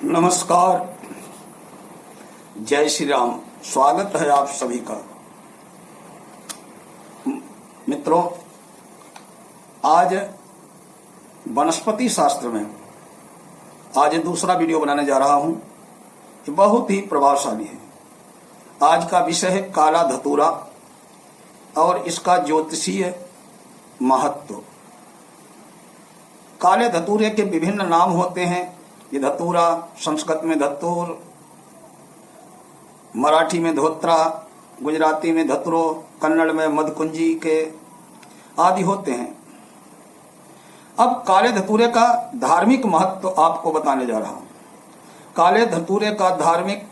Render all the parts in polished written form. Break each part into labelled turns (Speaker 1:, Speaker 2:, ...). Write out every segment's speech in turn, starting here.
Speaker 1: नमस्कार, जय श्री राम। स्वागत है आप सभी का। मित्रों, आज वनस्पति शास्त्र में आज दूसरा वीडियो बनाने जा रहा हूं। ये बहुत ही प्रभावशाली है। आज का विषय है काला धतूरा और इसका ज्योतिषीय महत्व। काले धतूरे के विभिन्न नाम होते हैं। ये धतूरा, संस्कृत में धतूर, मराठी में धोत्रा, गुजराती में धतुरो, कन्नड़ में मधकुंजी के आदि होते हैं। अब काले धतूरे का धार्मिक महत्व आपको बताने जा रहा हूं। काले धतूरे का धार्मिक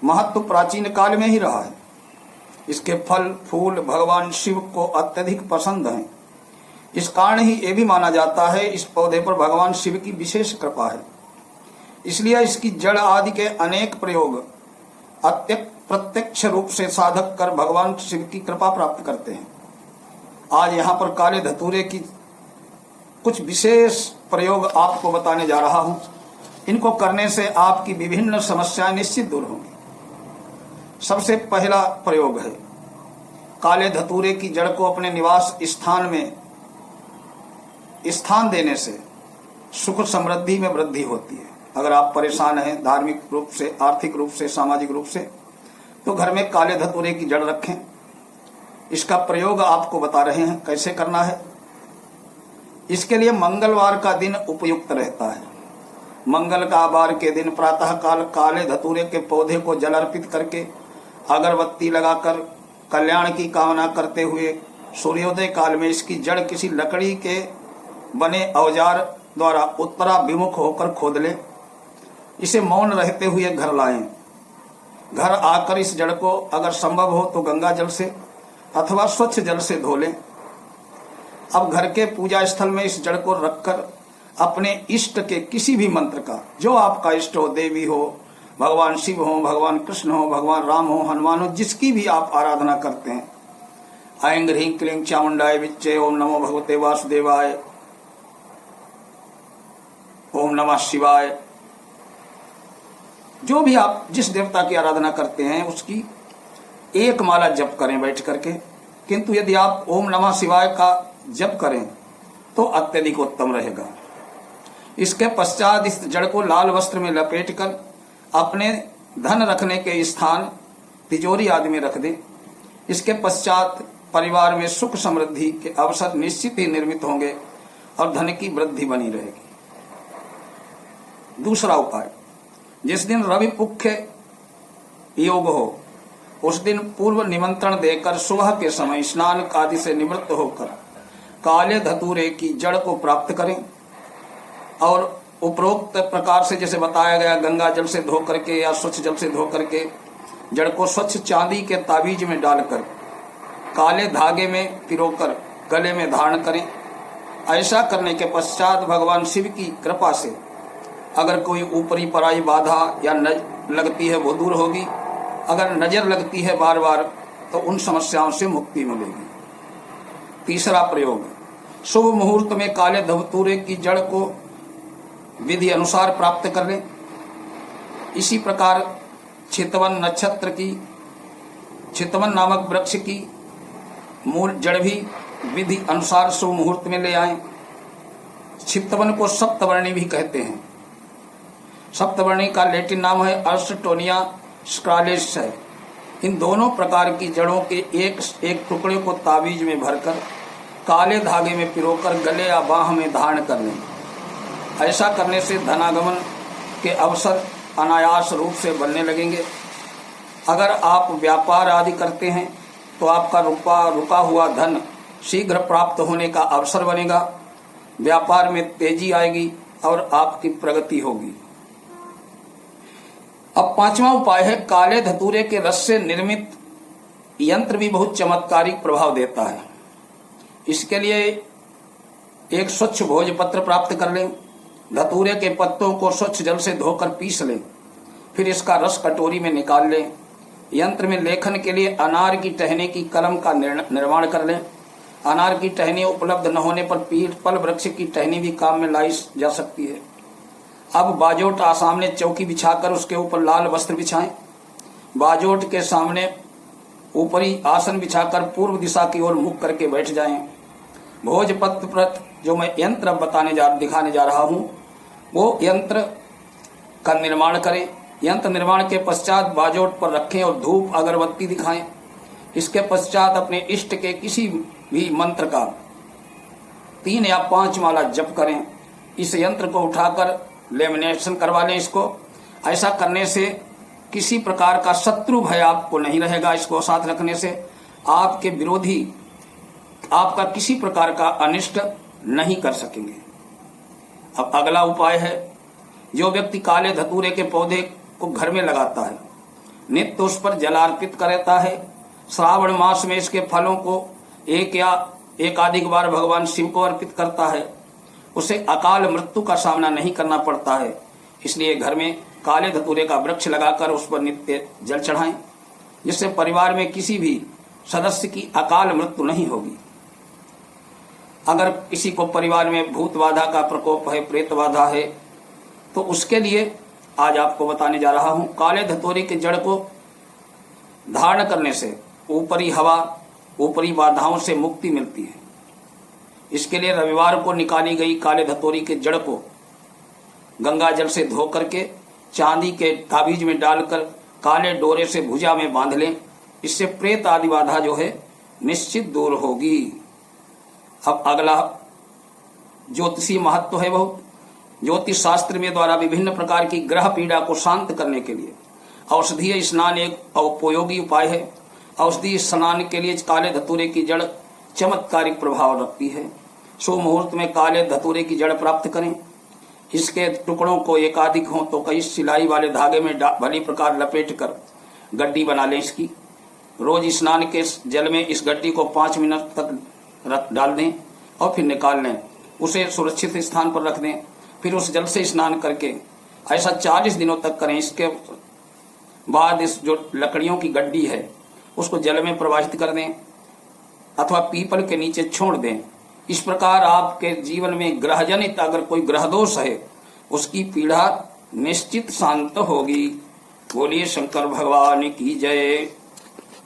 Speaker 1: महत्व प्राचीन काल में ही रहा है। इसके फल फूल भगवान शिव को अत्यधिक पसंद हैं। इस कारण ही ये भी माना जाता है इस पौधे पर भगवान शिव की विशेष कृपा है। इसलिए इसकी जड़ आदि के अनेक प्रयोग प्रत्यक्ष रूप से साधक कर भगवान शिव की कृपा प्राप्त करते हैं। आज यहाँ पर काले धतूरे की कुछ विशेष प्रयोग आपको बताने जा रहा हूँ। इनको करने से आपकी विभिन्न समस्याएं निश्चित दूर होंगी। सबसे पहला प्रयोग है, काले धतूरे की जड़ को अपने निवास स्थान में स्थान देने से सुख समृद्धि में वृद्धि होती है। अगर आप परेशान हैं धार्मिक रूप से, आर्थिक रूप से, सामाजिक रूप से, तो घर में काले धतूरे की जड़ रखें। इसका प्रयोग आपको बता रहे हैं कैसे करना है। इसके लिए मंगलवार का दिन उपयुक्त रहता है। मंगल का वार के दिन प्रातः काल काले धतूरे के पौधे को जल अर्पित करके अगरबत्ती लगाकर कल्याण की कामना करते हुए सूर्योदय काल में इसकी जड़ किसी लकड़ी के बने औजार द्वारा उत्तराभिमुख होकर खोद ले। इसे मौन रहते हुए घर लाएं। घर आकर इस जड़ को अगर संभव हो तो गंगा जल से अथवा स्वच्छ जल से धो लें। अब घर के पूजा स्थल में इस जड़ को रखकर अपने इष्ट के किसी भी मंत्र का, जो आपका इष्ट हो, देवी हो, भगवान शिव हो, भगवान कृष्ण हो, भगवान राम हो, हनुमान हो, जिसकी भी आप आराधना करते हैं, ऐं ह्रीं क्लीं चामुंडाय विच्चे, ओम नमो भगवते वासुदेवाय, ओम नमः शिवाय, जो भी आप जिस देवता की आराधना करते हैं उसकी एक माला जप करें बैठ करके। किंतु यदि आप ओम नमः शिवाय का जप करें तो अत्यधिक उत्तम रहेगा। इसके पश्चात इस जड़ को लाल वस्त्र में लपेटकर अपने धन रखने के स्थान तिजोरी आदि में रख दें। इसके पश्चात परिवार में सुख समृद्धि के अवसर निश्चित ही निर्मित होंगे और धन की वृद्धि बनी रहेगी। दूसरा उपाय, जिस दिन रवि पुख्य योग हो उस दिन पूर्व निमंत्रण देकर सुबह के समय स्नान आदि से निवृत्त होकर काले धतूरे की जड़ को प्राप्त करें और उपरोक्त प्रकार से जैसे बताया गया गंगा जल से धो करके या स्वच्छ जल से धो करके जड़ को स्वच्छ चांदी के ताबीज में डालकर काले धागे में पिरोकर गले में धारण करें। ऐसा करने के पश्चात भगवान शिव की कृपा से अगर कोई ऊपरी पराई बाधा या लगती है वो दूर होगी। अगर नजर लगती है बार बार तो उन समस्याओं से मुक्ति मिलेगी। तीसरा प्रयोग, शुभ मुहूर्त में काले धतूरे की जड़ को विधि अनुसार प्राप्त कर लें। इसी प्रकार चितवन नक्षत्र की, चितवन नामक वृक्ष की मूल जड़ भी विधि अनुसार शुभ मुहूर्त में ले आएं। चितवन को सप्तवर्णी भी कहते हैं। सप्तवर्णी का लैटिन नाम है अर्स्टोनिया स्क्रालेस है। इन दोनों प्रकार की जड़ों के एक टुकड़े को ताबीज में भरकर काले धागे में पिरोकर गले या बाह में धारण कर लें। ऐसा करने से धनागमन के अवसर अनायास रूप से बनने लगेंगे। अगर आप व्यापार आदि करते हैं तो आपका रुका हुआ धन शीघ्र प्राप्त होने का अवसर बनेगा। व्यापार में तेजी आएगी और आपकी प्रगति होगी। अब पांचवा उपाय है, काले धतूरे के रस से निर्मित यंत्र भी बहुत चमत्कारिक प्रभाव देता है। इसके लिए एक स्वच्छ भोजपत्र प्राप्त कर लें। धतूरे के पत्तों को स्वच्छ जल से धोकर पीस लें। फिर इसका रस कटोरी में निकाल लें। यंत्र में लेखन के लिए अनार की टहनी की कलम का निर्माण कर लें। अनार की टहनी उपलब्ध न होने पर पीपल वृक्ष की टहनी भी काम में लाई जा सकती है। अब बाजोट सामने चौकी बिछाकर उसके ऊपर लाल वस्त्र बिछाएं। बाजोट के सामने ऊपरी आसन बिछाकर पूर्व दिशा की ओर मुख करके बैठ जाएं। भोजपत्र पर जो मैं यंत्र दिखाने जा रहा हूं, वो यंत्र का निर्माण करें। यंत्र निर्माण के पश्चात बाजोट पर रखें और धूप अगरबत्ती दिखाएं। इसके पश्चात अपने इष्ट के किसी भी मंत्र का 3 या 5 माला जप करें। इस यंत्र को उठाकर लेमिनेशन करवा लें इसको। ऐसा करने से किसी प्रकार का शत्रु भय आपको नहीं रहेगा। इसको साथ रखने से आपके विरोधी आपका किसी प्रकार का अनिष्ट नहीं कर सकेंगे। अब अगला उपाय है, जो व्यक्ति काले धतूरे के पौधे को घर में लगाता है, नित्य उस पर जल अर्पित करता है, श्रावण मास में इसके फलों को एक या एकाधिक बार भगवान शिव को अर्पित करता है, उसे अकाल मृत्यु का सामना नहीं करना पड़ता है। इसलिए घर में काले धतूरे का वृक्ष लगाकर उस पर नित्य जल चढ़ाएं, जिससे परिवार में किसी भी सदस्य की अकाल मृत्यु नहीं होगी। अगर किसी को परिवार में भूत बाधा का प्रकोप है, प्रेत बाधा है, तो उसके लिए आज आपको बताने जा रहा हूं। काले धतूरे के जड़ को धारण करने से ऊपरी हवा, ऊपरी बाधाओं से मुक्ति मिलती है। इसके लिए रविवार को निकाली गई काले धतूरे के जड़ को गंगा जल से धो करके चांदी के ताबीज में डालकर काले डोरे से भुजा में बांध लें। इससे प्रेत आदि बाधा जो है निश्चित दूर होगी। अब अगला ज्योतिषी महत्व है, वो ज्योतिष शास्त्र में द्वारा विभिन्न प्रकार की ग्रह पीड़ा को शांत करने के लिए औषधीय स्नान एक उपयोगी उपाय है। औषधीय स्नान के लिए काले धतूरे की जड़ चमत्कारिक प्रभाव रखती है। शुभ मुहूर्त में काले धतूरे की जड़ प्राप्त करें। इसके टुकड़ों को एकाधिक हो तो कई सिलाई वाले धागे में भली प्रकार लपेट कर गड्डी बना लें। इसकी रोज स्नान के जल में इस गड्डी को 5 मिनट तक डाल दें और फिर निकाल लें। उसे सुरक्षित स्थान पर रख दें। फिर उस जल से स्नान करके ऐसा 40 दिनों तक करें। इसके बाद इस जो लकड़ियों की गड्डी है उसको जल में प्रवाहित कर दें अथवा पीपल के नीचे छोड़ दें। इस प्रकार आपके जीवन में ग्रह जनित अगर कोई ग्रह दोष है उसकी पीड़ा निश्चित शांत होगी। बोलिए शंकर भगवान की जय।